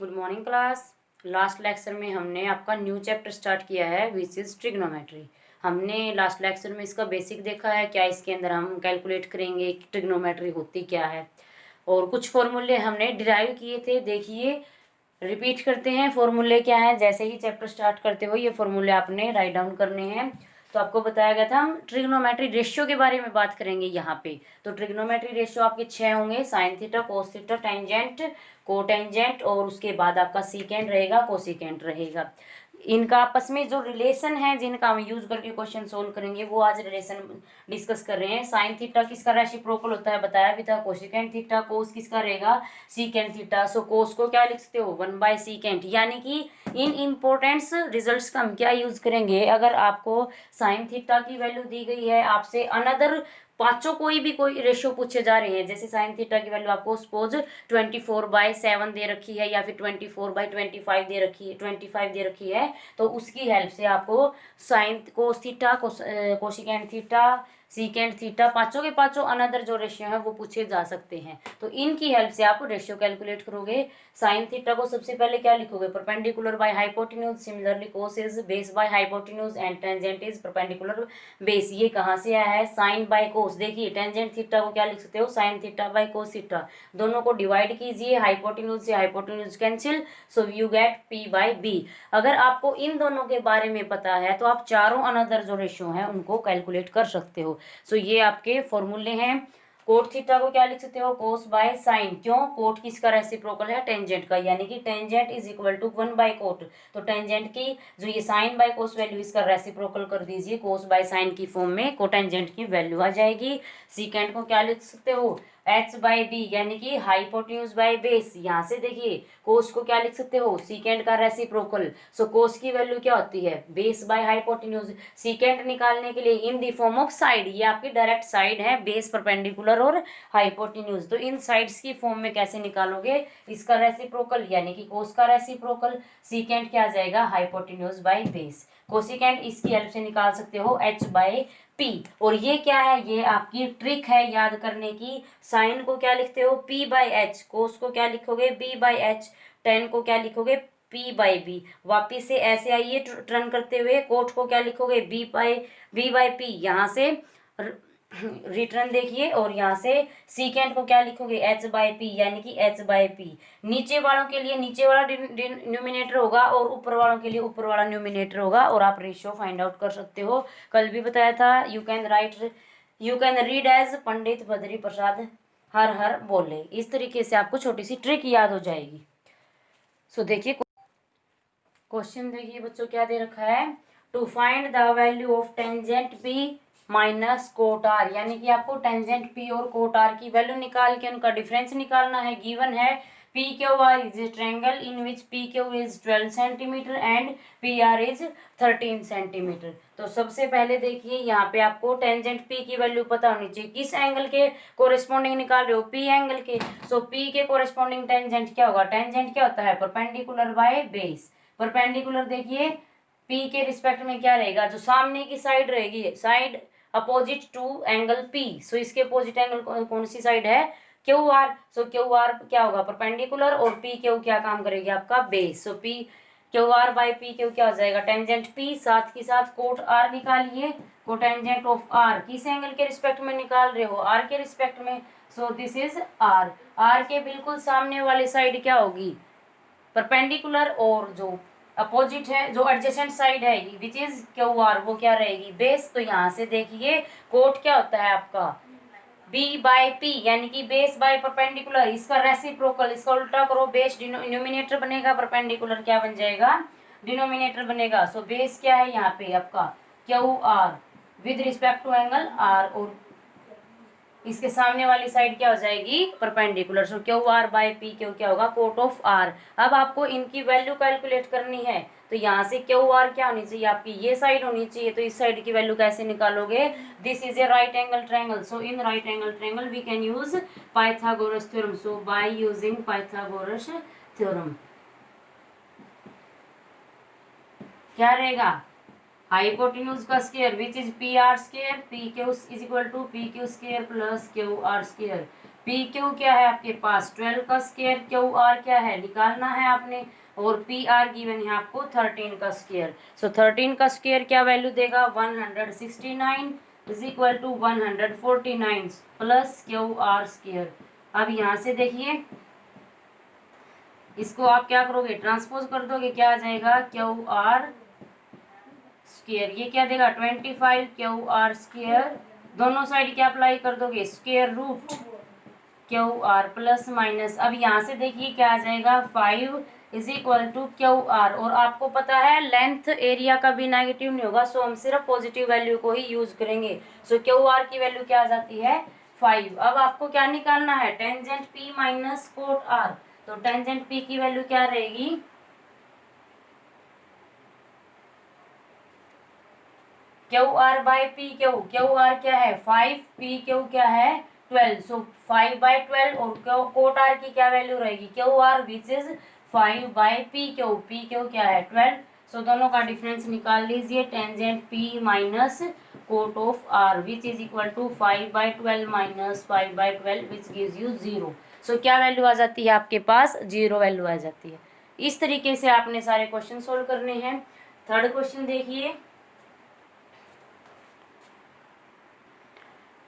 Good morning class. Last lecture में हमने आपका न्यू चैप्टर स्टार्ट किया है विच इज़ ट्रिग्नोमेट्री। हमने लास्ट लेक्चर में इसका बेसिक देखा है, क्या इसके अंदर हम कैलकुलेट करेंगे कि ट्रिग्नोमेट्री होती क्या है, और कुछ फॉर्मूले हमने डिराइव किए थे। देखिए, रिपीट करते हैं फॉर्मूले क्या है। जैसे ही चैप्टर स्टार्ट करते हो ये फॉर्मूले आपने राइट डाउन करने हैं। तो आपको बताया गया था हम ट्रिग्नोमेट्री रेशियो के बारे में बात करेंगे यहाँ पे। तो ट्रिग्नोमेट्री रेशियो आपके 6 होंगे, sine theta, cos theta, tangent, cotangent, और उसके बाद आपका सीकेंड रहेगा, कोसिकेंट रहेगा। इनका आपस में जो रिलेशन है जिनका हम यूज करके क्वेश्चन सोल्व करेंगे वो आज रिलेशन डिस्कस कर रहे हैं। साइन थीटा किसका रेसिप्रोकल होता है बताया भी था, कोसिकेंट थीटा। कोस किसका रहेगा, सीकेंट थीटा। सो कोस को क्या लिख सकते हो, 1/सीकेंट। यानी कि इन इम्पोर्टेंट्स रिजल्ट्स का हम क्या यूज करेंगे, अगर आपको साइन थीटा की वैल्यू दी गई है, आपसे अनदर पांचों कोई रेशियो पूछे जा रहे हैं, जैसे साइन थीटा की वैल्यू आपको सपोज 24/7 दे रखी है, या फिर 24/25 दे रखी है, 25 दे रखी है, तो उसकी हेल्प से आपको sine cos theta, cosecant theta, secant theta, पांचों के पांचों अनदर जो रेशियो है वो पूछे जा सकते हैं। तो इनकी हेल्प से आप रेशियो कैलकुलेट करोगे। साइन थीटा को सबसे पहले क्या लिखोगे, perpendicular by hypotenuse. Similarly cos is base by hypotenuse and tangent is perpendicular base. ये कहाँ से आया है, साइन बाय कोस। देखिए टेंजेंट थीटा को क्या लिख सकते हो, sine theta by cos theta. दोनों को डिवाइड कीजिए, हाइपोटेन्यूज से hypotenuse cancel, so you gate p/b। अगर आपको इन दोनों के बारे में पता है तो आप चारों अनदर जो रेशियो हैं उनको कैलकुलेट कर सकते हो। सो ये आपके फॉर्मूले हैं। कोट थीटा को क्या लिख सकते हो, कोस बाय साइन। क्यों, कोट किसका रेसिप्रोकल है, टेंजेंट का, यानी कि टेंजेंट इज इक्वल टू 1/कोट। तो टेंजेंट की जो ये साइन बाय कोस वैल्यू, इसका रेसिप्रोकल कर दीजिए कोस बाय साइन की फॉर्म में, कोटेंजेंट की वैल्यू आ जाएगी। सीकेंट को क्या लिख सकते हो, h/b, यानी कि हाइपोटेन्यूज बाय बेस। यहाँ से देखिए कोस को क्या लिख सकते हो, सीकेंट का रेसिप्रोकल। सो कोस की वैल्यू क्या होती है, बेस बाय हाइपोटेन्यूज। सीकेंट निकालने के लिए in the form of side, ये आपकी डायरेक्ट साइड है, बेस, परपेंडिकुलर और हाइपोटेन्यूज। तो इन साइड्स की फॉर्म में कैसे निकालोगे, इसका रेसिप्रोकल यानी कि कोस का रेसिप्रोकल। सीकेंट क्या आ जाएगा, हाइपोटेन्यूज बाय बेस। कोसिकेंट इसकी हेल्प से निकाल सकते हो h/p। और ये क्या है, ये आपकी ट्रिक है याद करने की। साइन को क्या लिखते हो, p/h। कोस को क्या लिखोगे, b/h। टेन को क्या लिखोगे, p/b। वापिस से ऐसे आइए टर्न करते हुए, कोट को क्या लिखोगे, b/p। यहाँ से रिटर्न देखिए, और यहाँ से सीकेंट को क्या लिखोगे, h/p, यानी कि h/p। नीचे वालों के लिए नीचे वाला न्यूमिनेटर होगा और ऊपर वालों के लिए ऊपर वाला न्यूमिनेटर होगा, और आप रेशियो फाइंड आउट कर सकते हो। कल भी बताया था, you can read as Pandit Badri Prasad हर हर बोले। इस तरीके से आपको छोटी सी ट्रिक याद हो जाएगी। सो देखिए क्वेश्चन, देखिए बच्चों क्या दे रखा है, to find the value of tangent p minus cot r। यानी कि आपको टेंजेंट p और कोट r की वैल्यू निकाल के उनका डिफरेंस निकालना है। गिवन है PQR is a triangle in which PQ is 12 centimetre and PR is 13 centimetre. तो सबसे पहले देखिए यहाँ पे आपको टेंजेंट P की वैल्यू पता होनी चाहिए। किस एंगल के कोरिस्पोंडिंग निकाल रहे हो, P एंगल के। सो P के कोरिस्पोंडिंग टेंजेंट क्या होगा, टेंजेंट क्या होता है, परपेंडिकुलर बाय बेस। परपेंडिकुलर देखिए P के रिस्पेक्ट में क्या रहेगा, जो सामने की साइड रहेगी, side opposite to angle P। So इसके अपोजिट एंगल कौन सी साइड है, QR। सो QR क्या होगा, परपेंडिकुलर, और PQ क्या काम करेगी, आपका बेस। सो QR/PQ क्या हो जाएगा, टेंजेंट P। साथ ही साथ कोट R निकालिए, कोटेंजेंट ऑफ R किस एंगल के रिस्पेक्ट में निकाल रहे हो, R के रिस्पेक्ट में। सो दिस इज R के बिल्कुल सामने वाली साइड क्या होगी, परपेंडिकुलर, और जो अपोजिट है, जो एडजेसेंट साइड है विच इज QR, वो क्या रहेगी, बेस। तो यहाँ से देखिए कोट क्या होता है आपका, b/p, यानी कि बेस बाय परपेंडिकुलर। इसका रेसिप्रोकल, इसका उल्टा करो, बेस न्यूमिनेटर बनेगा, परपेंडिकुलर क्या बन जाएगा, डिनोमिनेटर बनेगा। सो बेस क्या है यहाँ पे आपका QR with respect to angle R, और इसके सामने वाली साइड क्या हो जाएगी, परपेंडिकुलर। सो QR/PQ क्या होगा, कोट ऑफ R। अब आपको इनकी वैल्यू कैलकुलेट करनी है, तो यहाँ से QR क्या होनी चाहिए, आपकी ये साइड होनी चाहिए। तो इस साइड की वैल्यू कैसे निकालोगे, this is a right angle triangle. So in right angle triangle we can use Pythagoras theorem. So by using Pythagoras theorem क्या रहेगा, हाइपोटेन्यूज का square which is PR square, PQ is equal to PQ square plus QR square. P Q क्या है आपके पास 12 का square, Q R क्या है निकालना है आपने, और पी आर गिवन है आपको 13 का स्क्वायर। सो 13 का स्क्वायर क्या वैल्यू देगा 169 is equal to 149 plus Q R square. अब यहाँ से देखिए इसको आप क्या करोगे ट्रांसपोज कर दोगे, क्या आ जाएगा क्यू आर स्क्वायर, ये क्या देगा 25 क्यू आर स्क्वायर, दोनों साइड क्या अप्लाई कर दोगे square root Q R plus minus. अब यहाँ से देखिए क्या आ जाएगा 5 is equal to Q R, और आपको पता है लेंथ एरिया का भी नेगेटिव नहीं होगा, सो हम सिर्फ पॉजिटिव वैल्यू को ही यूज करेंगे। सो क्यू आर की वैल्यू क्या आ जाती है 5। अब आपको क्या निकालना है tangent P minus cot R, तो टेंजेंट पी की वैल्यू क्या रहेगी Q R by P Q, Q R क्या है 5, पी क्यू क्या है 12, सो 5/12, और कोट आर की क्या वैल्यू रहेगी क्यू आर विच इज 5/पी क्यू क्या है 12। सो दोनों का डिफरेंस निकाल लीजिए tangent P minus cot of R which is equal to 5/12 minus 5/12 which gives you 0। So क्या वैल्यू आ जाती है आपके पास 0 वैल्यू आ जाती है। इस तरीके से आपने सारे क्वेश्चन सोल्व करने हैं। थर्ड क्वेश्चन देखिए,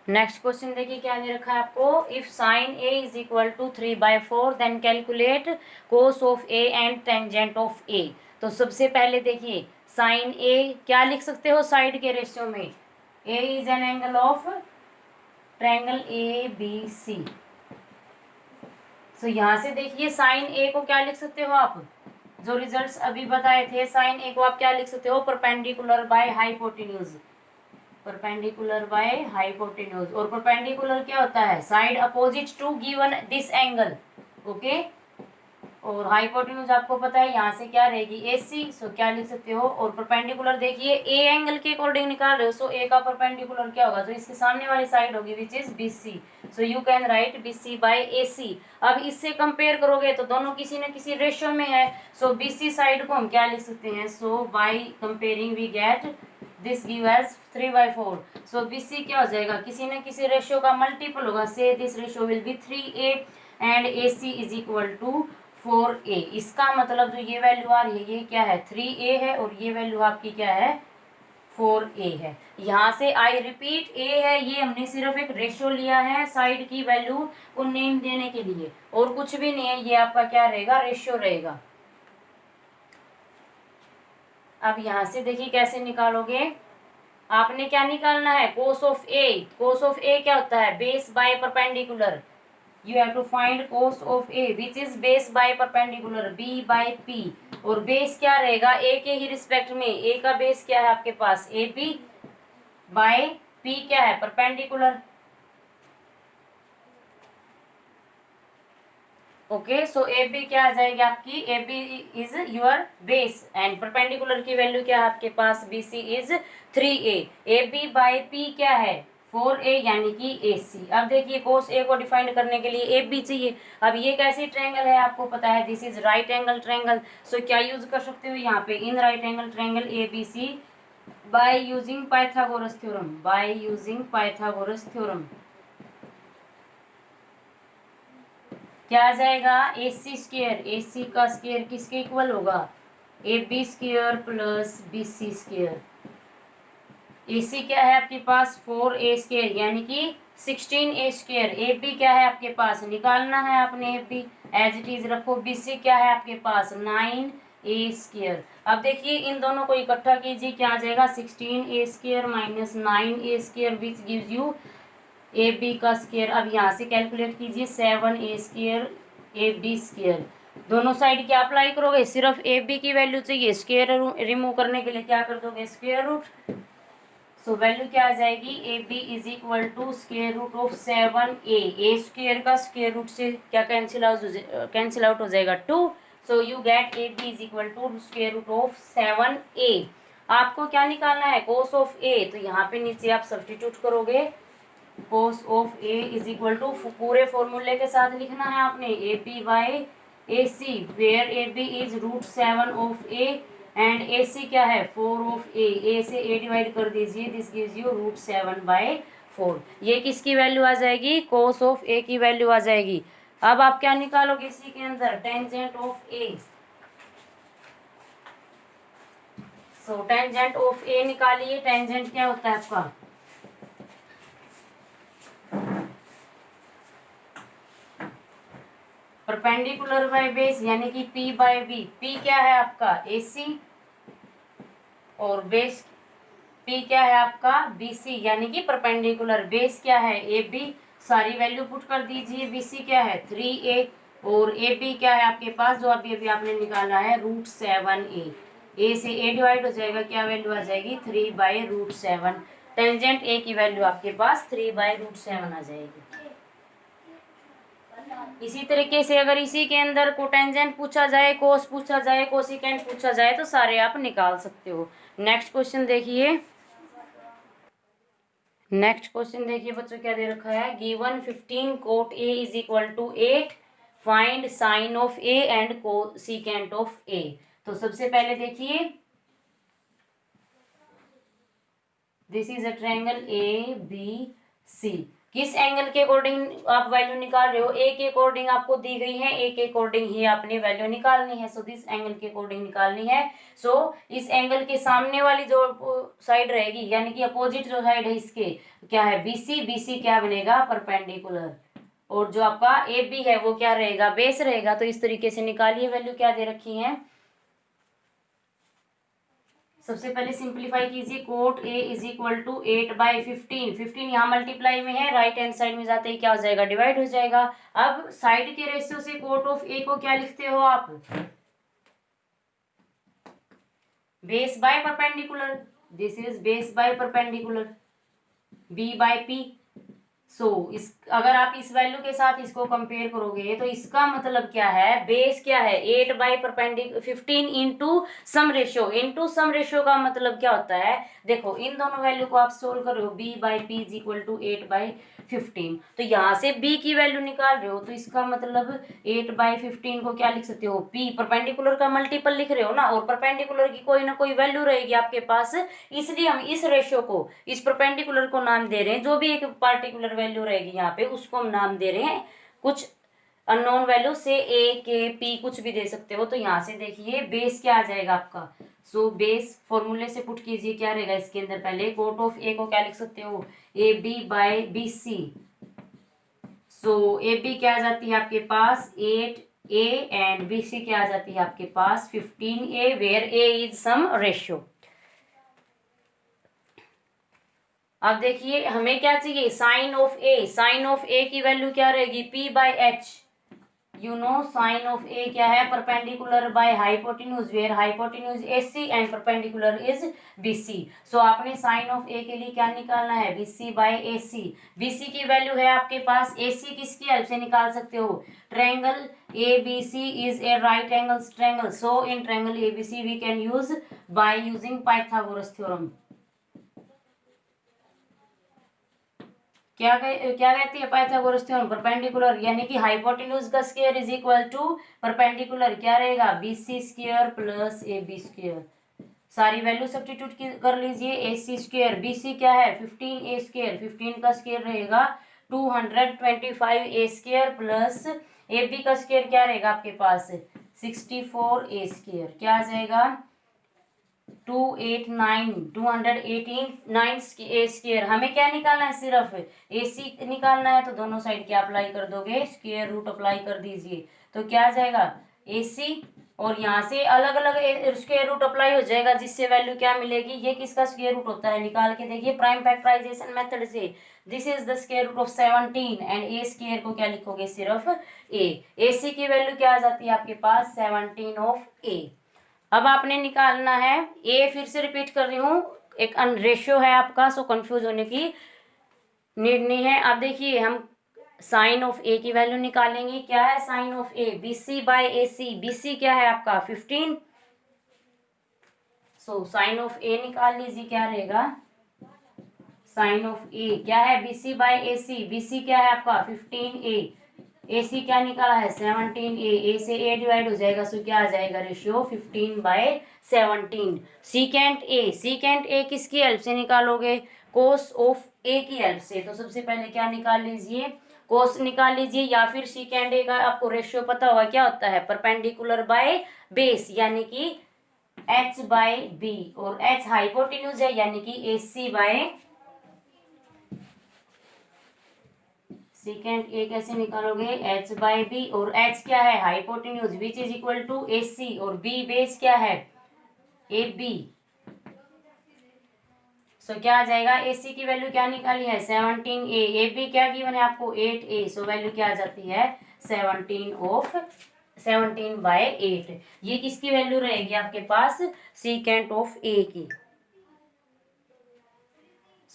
नेक्स्ट क्वेश्चन देखिए क्या दे रखा है आपको, if sine A is equal to 3/4 then calculate cos of A and tangent of A. तो सबसे पहले देखिए साइन ए क्या लिख सकते हो साइड के रेशियो में, A is an angle of triangle A B C. So यहाँ से देखिए साइन ए को क्या लिख सकते हो आप, जो रिजल्ट्स अभी बताए थे साइन ए को आप क्या लिख सकते हो perpendicular by hypotenuse, perpendicular by hypotenuse. और परपेंडिकुलर क्या होता है side opposite to given this angle, okay. और हाइपोटेन्यूज आपको पता है यहाँ से क्या रहेगी AC, सो क्या लिख सकते हो, और परपेंडिकुलर देखिए ए एंगल के अकॉर्डिंग निकाल रहे हो, सो ए का परपेंडिकुलर क्या होगा जो इसके सामने वाली साइड होगी which is BC, so you can write BC by AC। अब इससे कंपेयर करोगे तो दोनों किसी न किसी रेशियो में है, सो BC साइड को हम क्या लिख सकते हैं, so by comparing we get this give as 3/4। So BC क्या हो जाएगा किसी न किसी रेशियो का मल्टीपल होगा, so this ratio will be 3A and AC is equal to 4A। इसका मतलब जो ये वैल्यू आ रही है ये क्या है 3A है, और ये वैल्यू आपकी क्या है 4A है। यहाँ से आई रिपीट A है, ये हमने सिर्फ एक रेशियो लिया है साइड की वैल्यू को नेम देने के लिए, और कुछ भी नहीं है, ये आपका क्या रहेगा रेशियो रहेगा। अब यहाँ से देखिए कैसे निकालोगे, आपने क्या निकालना है कोस ऑफ ए, कोस ऑफ ए क्या होता है base by perpendicular, you have to find cos of a which is base by perpendicular b by p, और बेस क्या रहेगा a के ही रिस्पेक्ट में, a का बेस क्या है आपके पास ab बाय p क्या है परपेंडिकुलर, ओके। सो AB क्या आ जाएगी आपकी AB is your base and perpendicular की वैल्यू क्या है आपके पास BC is 3A, AB by P क्या है 4A यानी कि AC। अब देखिए कोस A को डिफाइन करने के लिए AB चाहिए। अब ये कैसी ट्रायंगल है आपको पता है this is right angle triangle, so क्या यूज कर सकते हो यहाँ पे in right angle triangle ABC by using Pythagoras theorem, by using Pythagoras theorem क्या आ जाएगा AC स्क्वायर, AC का स्क्वायर किसके इक्वल होगा AB square plus BC square. AC क्या है आपके पास 4A स्क्वायर यानी कि 16A स्क्वायर, AB क्या है आपके पास निकालना है आपने AB एज इट इज रखो, BC क्या है आपके पास 9A स्क्वायर। अब देखिए इन दोनों को इकट्ठा कीजिए क्या आ जाएगा 16A square minus 9A square which gives you AB का स्क्वायर। अब यहाँ से कैलकुलेट कीजिए 7A स्क्वायर AB स्क्वायर, दोनों साइड क्या अप्लाई करोगे सिर्फ AB की वैल्यू चाहिए, स्क्वायर रिमूव करने के लिए क्या कर दोगे स्क्वायर रूट। सो वैल्यू क्या आ जाएगी AB is equal to square root of 7A, A square का स्क्वायर रूट से क्या कैंसिल आउट हो जाएगा 2, so you get AB is equal to square root of 7A। आपको क्या निकालना है कोस ऑफ A, तो यहाँ पे नीचे आप सब्सटीट्यूट करोगे cos of A is equal to पूरे फॉर्मूले के साथ लिखना है आपने AB by AC where AB is √7 of A and AC क्या है 4 ऑफ A, A से A डिवाइड कर दीजिए दिस गिव्स यू √7/4। 4। ये किसकी वैल्यू आ जाएगी, cos ऑफ a की वैल्यू आ जाएगी। अब आप क्या निकालोगे इसी के अंदर, tangent of a। So tangent of a निकालिए। टेंजेंट क्या होता है आपका, परपेंडिकुलर बाय बेस, यानी कि p बाय b। p क्या है आपका AC, और बेस p क्या है आपका BC, यानी कि परपेंडिकुलर। बेस क्या है AB, सारी वैल्यू पुट कर दीजिए। BC क्या है 3A, और AB क्या है आपके पास, जो अभी अभी आपने निकाला है, √7A। A से A डिवाइड हो जाएगा, क्या वैल्यू आ जाएगी 3/√7। टेंजेंट A की वैल्यू आपके पास 3/√7 आ जाएगी। इसी तरीके से अगर इसी के अंदर कोटेंजेंट पूछा जाए, कोस पूछा जाए, कोसिकेंट पूछा जाए, तो सारे आप निकाल सकते हो। नेक्स्ट क्वेश्चन देखिए। नेक्स्ट क्वेश्चन देखिए बच्चों, क्या दे रखा है, given 15 cot A is equal to 8, find sine of A and cosecant of A। तो सबसे पहले देखिए, this is a triangle ABC। किस एंगल के अकॉर्डिंग आप वैल्यू निकाल रहे हो, ए के अकॉर्डिंग आपको दी गई है, ए के अकॉर्डिंग ही आपने वैल्यू निकालनी है। सो दिस एंगल के अकॉर्डिंग निकालनी है। सो इस एंगल के सामने वाली जो साइड रहेगी, यानी कि अपोजिट जो साइड है इसके, क्या है BC। BC क्या बनेगा, परपेंडिकुलर। और जो आपका AB है वो क्या रहेगा, बेस रहेगा। तो इस तरीके से निकालिए वैल्यू क्या दे रखी है। सबसे पहले सिंप्लीफाई कीजिए, cot A is equal to 8/15। 15 यहाँ मल्टीप्लाई में है, राइट हैंड साइड में जाते ही क्या हो जाएगा, डिवाइड हो जाएगा। अब साइड के रेशियो से कोट ऑफ A को क्या लिखते हो आप, base by perpendicular. This is base by perpendicular, B/P। सो इस अगर आप इस वैल्यू के साथ इसको कंपेयर करोगे, तो इसका मतलब क्या है, बेस क्या है 8/15 into sum ratio. Into sum ratio का मतलब क्या होता है, देखो इन दोनों वैल्यू को आप सोल्व कर रहे हो, B/P इज इक्वल टू 8/15। तो यहाँ से B की वैल्यू निकाल रहे हो, तो इसका मतलब 8/15 को क्या लिख सकते हो, P परपेंडिकुलर का मल्टीपल लिख रहे हो ना, और परपेंडिकुलर की कोई ना कोई वैल्यू रहेगी आपके पास, इसलिए हम इस रेशियो को, इस परपेंडिकुलर को नाम दे रहे हैं। जो भी एक पार्टिकुलर वैल्यू रहेगी यहाँ पे, उसको हम नाम दे रहे हैं कुछ अननोन वैल्यू से, A K P कुछ भी दे सकते हो। तो यहाँ से देखिए बेस क्या आ जाएगा आपका। सो बेस फॉर्मूले से पुट कीजिए, क्या रहेगा इसके अंदर, पहले कोट ऑफ A को क्या लिख सकते हो, AB/BC। सो AB क्या आ जाती है आपके पास 8A, एंड BC क्या आ जाती है आपके पास 15A, where A is some ratio. अब देखिए हमें क्या चाहिए, sine of A। Sine of A की वैल्यू क्या रहेगी, P/H। You know sine of A क्या है, perpendicular by hypotenuse, where hypotenuse AC and perpendicular is BC। So आपने साइन ऑफ A के लिए क्या निकालना है, BC/AC। BC की वैल्यू है आपके पास, AC किसकी हेल्प से निकाल सकते हो, triangle ABC is a right angle triangle. So in triangle ABC we can use by using Pythagoras theorem. क्या कहती है पाइथागोरस थ्योरम, परपेंडिकुलर यानी कि हाइपोटेन्यूज का square is equal to perpendicular, क्या रहेगा BC square plus AB square. सारी value substitute कर लीजिए, AC स्क्वायर, BC क्या है 15A स्क्वायर, 15 का स्क्वायर रहेगा 225A स्क्वायर, प्लस AB का स्क्वायर क्या रहेगा आपके पास 64A स्क्वायर, क्या आ जाएगा 218 स्क्वायर। हमें क्या निकालना है, सिर्फ AC निकालना है। तो दोनों साइड क्या अप्लाई कर दोगे, स्क्वायर रूट अप्लाई कर दीजिए। तो क्या आ जाएगा AC, और यहाँ से अलग अलग स्क्वायर रूट अप्लाई हो जाएगा, जिससे वैल्यू क्या मिलेगी, ये किसका स्क्वायर रूट होता है, निकाल के देखिए प्राइम फैक्टराइजेशन मेथड से। This is the square root of 17, and A square को क्या लिखोगे, सिर्फ A। AC की वैल्यू क्या आ जाती है आपके पास 17 ऑफ A। अब आपने निकालना है A, फिर से रिपीट कर रही हूँ, एक रेशियो है आपका, सो कंफ्यूज होने की नीड नहीं है। अब देखिए हम साइन ऑफ A की वैल्यू निकालेंगे, क्या है sign of A, BC/AC। BC क्या है आपका 15। सो साइन ऑफ A निकाल लीजिए, क्या रहेगा साइन ऑफ A क्या है BC/AC। BC क्या है आपका 15A, AC क्या निकाला है 17A, A से A डिवाइड हो जाएगा, सो क्या आ जाएगा ratio 15/17। Secant A, secant A किसकी हेल्प से निकालोगे, कोस ऑफ ए की हेल्प से। तो सबसे पहले क्या निकाल लीजिए, कोस निकाल लीजिए, या फिर सेकेंड ए का आपको रेशियो पता होगा क्या होता है, परपेंडिकुलर बाय बेस, यानी कि h बाय बी, और h हाइपोटेन्यूज है यानी कि AC बाय सेकेंड ए कैसे निकालोगे, h बाय बी, और h क्या है hypotenuse which is equal to AC, और b बेस क्या है AB। सो क्या आ जाएगा, AC की वैल्यू क्या निकाली है 17A, AB क्या गिवन है आपको 8A, सो वैल्यू क्या आ जाती है 17/8। ये किसकी वैल्यू रहेगी आपके पास, सीकेंट ऑफ A की।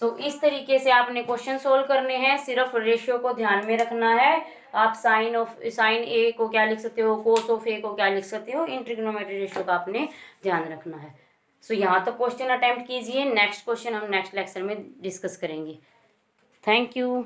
सो इस तरीके से आपने क्वेश्चन सोल्व करने हैं, सिर्फ रेशियो को ध्यान में रखना है। आप साइन ए को क्या लिख सकते हो, कोस ऑफ ए को क्या लिख सकते हो, इन ट्रिग्नोमेट्री रेशियो का आपने ध्यान रखना है। सो यहाँ तक क्वेश्चन अटेम्प्ट कीजिए, नेक्स्ट क्वेश्चन हम नेक्स्ट लेक्चर में डिस्कस करेंगे। Thank you.